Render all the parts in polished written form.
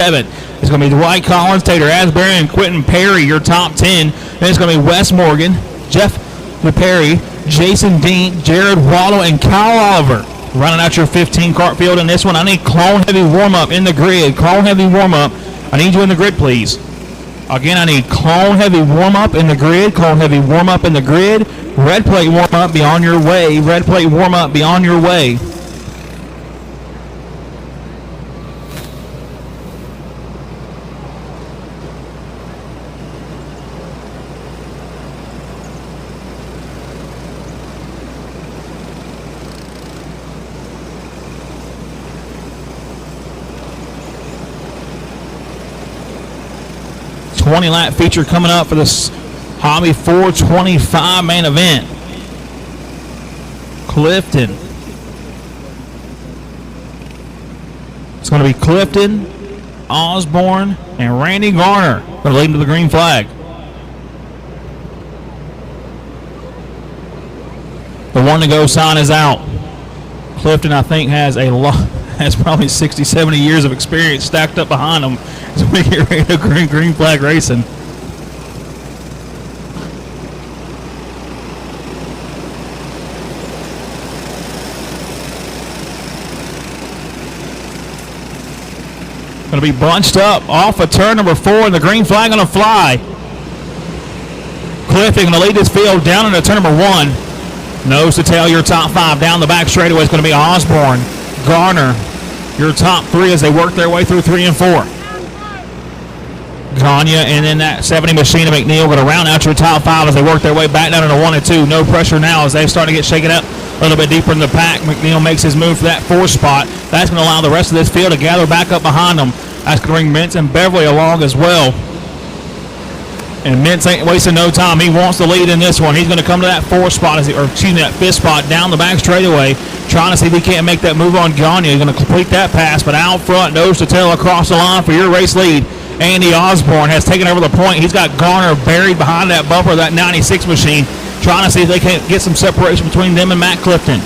7. It's going to be Dwight Collins, Tater Asbury, and Quentin Perry, your top 10. Then it's going to be Wes Morgan, Jeff LePerry, Jason Dean, Jared Wallow, and Kyle Oliver. Running out your 15 cart field in this one. I need Clone Heavy warm-up in the grid. Clone Heavy warm-up. I need you in the grid, please. Again, I need Clone Heavy warm-up in the grid. Clone Heavy warm-up in the grid. Red Plate warm-up, be on your way. Red Plate warm-up, be on your way. ...20-lap feature coming up for this Hobby 425 main event. Clifton. It's going to be Clifton, Osborne, and Randy Garner going to lead him to the green flag. The one to go sign is out. Clifton, I think, has probably 60, 70 years of experience stacked up behind him as we get ready to green flag racing. Going to be bunched up off of turn number 4, and the green flag going to fly. Clifton going to lead this field down into turn number 1. Nose to tail, your top 5 down the back straightaway is going to be Osborne, Garner, your top 3 as they work their way through 3 and 4. Gagne and then that 70 machine of McNeil going to round out your top 5 as they work their way back down into 1 and 2. No pressure now as they start to get shaken up a little bit deeper in the pack. McNeil makes his move for that 4 spot. That's going to allow the rest of this field to gather back up behind them. That's going to bring Mintz and Beverly along as well. And Mintz ain't wasting no time. He wants the lead in this one. He's going to come to that 4 spot, that 5th spot down the back straightaway, trying to see if he can't make that move on Gagne. He's going to complete that pass, but out front, nose to tail across the line for your race lead. Andy Osborne has taken over the point. He's got Garner buried behind that bumper of that 96 machine, trying to see if they can't get some separation between them and Matt Clifton.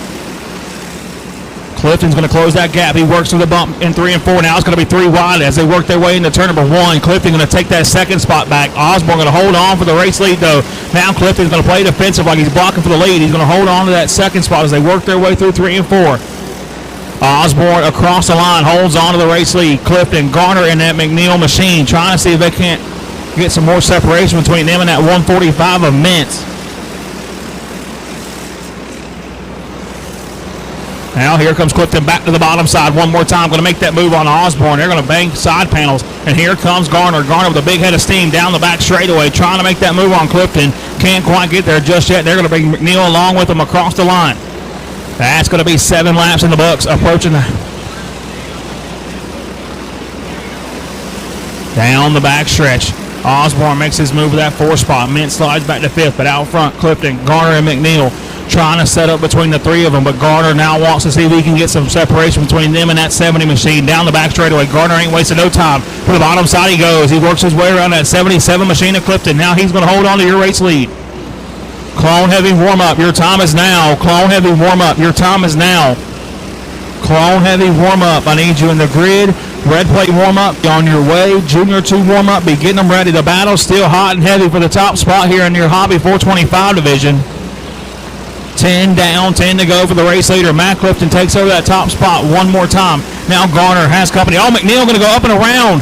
Clifton's going to close that gap. He works through the bump in 3 and 4. Now it's going to be 3 wide as they work their way into turn number 1. Clifton going to take that 2nd spot back. Osborne going to hold on for the race lead, though. Now Clifton's going to play defensive like he's blocking for the lead. He's going to hold on to that 2nd spot as they work their way through 3 and 4. Osborne across the line holds on to the race lead. Clifton, Garner, and that McNeil machine trying to see if they can't get some more separation between them and that 145 of Mintz. Now here comes Clifton back to the bottom side one more time. Going to make that move on Osborne. They're going to bang side panels. And here comes Garner. Garner with a big head of steam down the back straightaway, trying to make that move on Clifton. Can't quite get there just yet. They're going to bring McNeil along with them across the line. That's going to be 7 laps in the books, approaching down the back stretch. Osborne makes his move with that 4 spot. Mintz slides back to 5th, but out front, Clifton, Garner, and McNeil trying to set up between the 3 of them, but Garner now wants to see if he can get some separation between them and that 70 machine down the back straightaway. Garner ain't wasting no time. To the bottom side he goes. He works his way around that 77 machine of Clifton. Now he's going to hold on to your race lead. Clone Heavy warm-up. Your time is now. Clone Heavy warm-up. Your time is now. Clone Heavy warm-up. I need you in the grid. Red Plate warm-up. On your way. Junior 2 warm-up. Be getting them ready. The battle still hot and heavy for the top spot here in your Hobby 425 division. 10 down, 10 to go for the race leader. Matt Clifton takes over that top spot one more time. Now Garner has company. Oh, McNeil going to go up and around.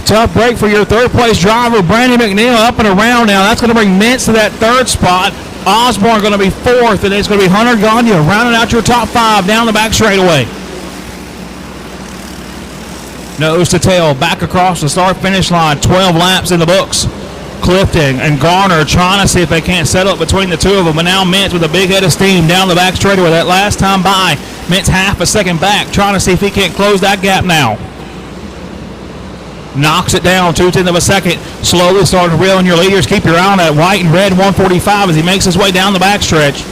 Tough break for your 3rd place driver, Brandon McNeil, up and around now. That's going to bring Mintz to that 3rd spot. Osborne going to be 4th, and it's going to be Hunter Gagne rounding out your top 5 down the back straightaway. Nose to tail, back across the start-finish line. 12 laps in the books. Clifton and Garner trying to see if they can't settle it between the 2 of them. But now Mintz with a big head of steam down the back straightaway. That last time by, Mintz half a second back, trying to see if he can't close that gap now. Knocks it down 0.2 of a second. Slowly starting to reel in your leaders. Keep your eye on that white and red 145 as he makes his way down the backstretch.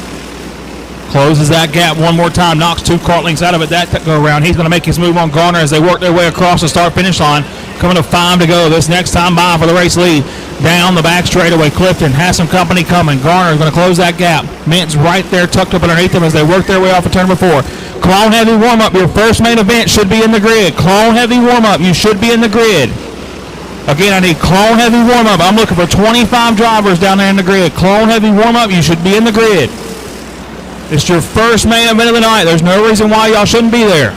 Closes that gap one more time. Knocks 2 cart lengths out of it that go around. He's going to make his move on Garner as they work their way across the start-finish line. Coming to 5 to go. This next time by for the race lead. Down the back straightaway. Clifton has some company coming. Garner is going to close that gap. Mintz right there tucked up underneath them as they work their way off of turn number 4. Clone Heavy warm-up. Your first main event should be in the grid. Clone Heavy warm-up. You should be in the grid. Again, I need Clone Heavy warm-up. I'm looking for 25 drivers down there in the grid. Clone Heavy warm-up. You should be in the grid. It's your first main event of the night. There's no reason why y'all shouldn't be there.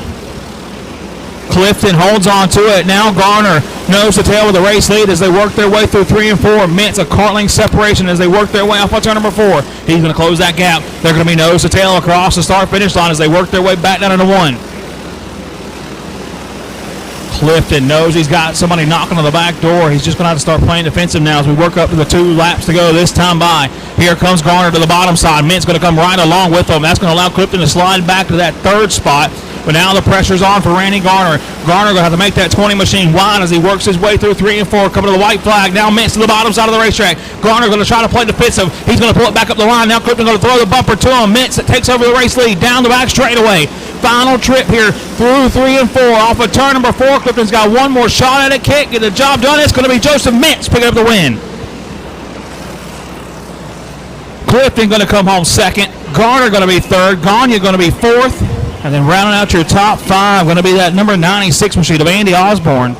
Clifton holds on to it. Now Garner nose to tail with the race lead as they work their way through 3 and 4. Mintz a kart length separation as they work their way off on turn number 4. He's going to close that gap. They're going to be nose to tail across the start-finish line as they work their way back down into 1. Clifton knows he's got somebody knocking on the back door. He's just going to have to start playing defensive now as we work up to the 2 laps to go this time by. Here comes Garner to the bottom side. Mint's going to come right along with him. That's going to allow Clifton to slide back to that 3rd spot. But now the pressure's on for Randy Garner. Garner going to have to make that 20 machine wide as he works his way through 3 and 4. Coming to the white flag. Now Mintz to the bottom side of the racetrack. Garner going to try to play defensive. He's going to pull it back up the line. Now Clifton going to throw the bumper to him. Mintz takes over the race lead. Down the back straightaway. Final trip here through 3 and 4. Off of turn number 4. Clifton's got one more shot at it. Can't get the job done. It's going to be Joseph Mintz picking up the win. Clifton going to come home 2nd. Garner going to be 3rd. Gagne going to be 4th. And then rounding out your top 5 going to be that number 96 machine of Andy Osborne.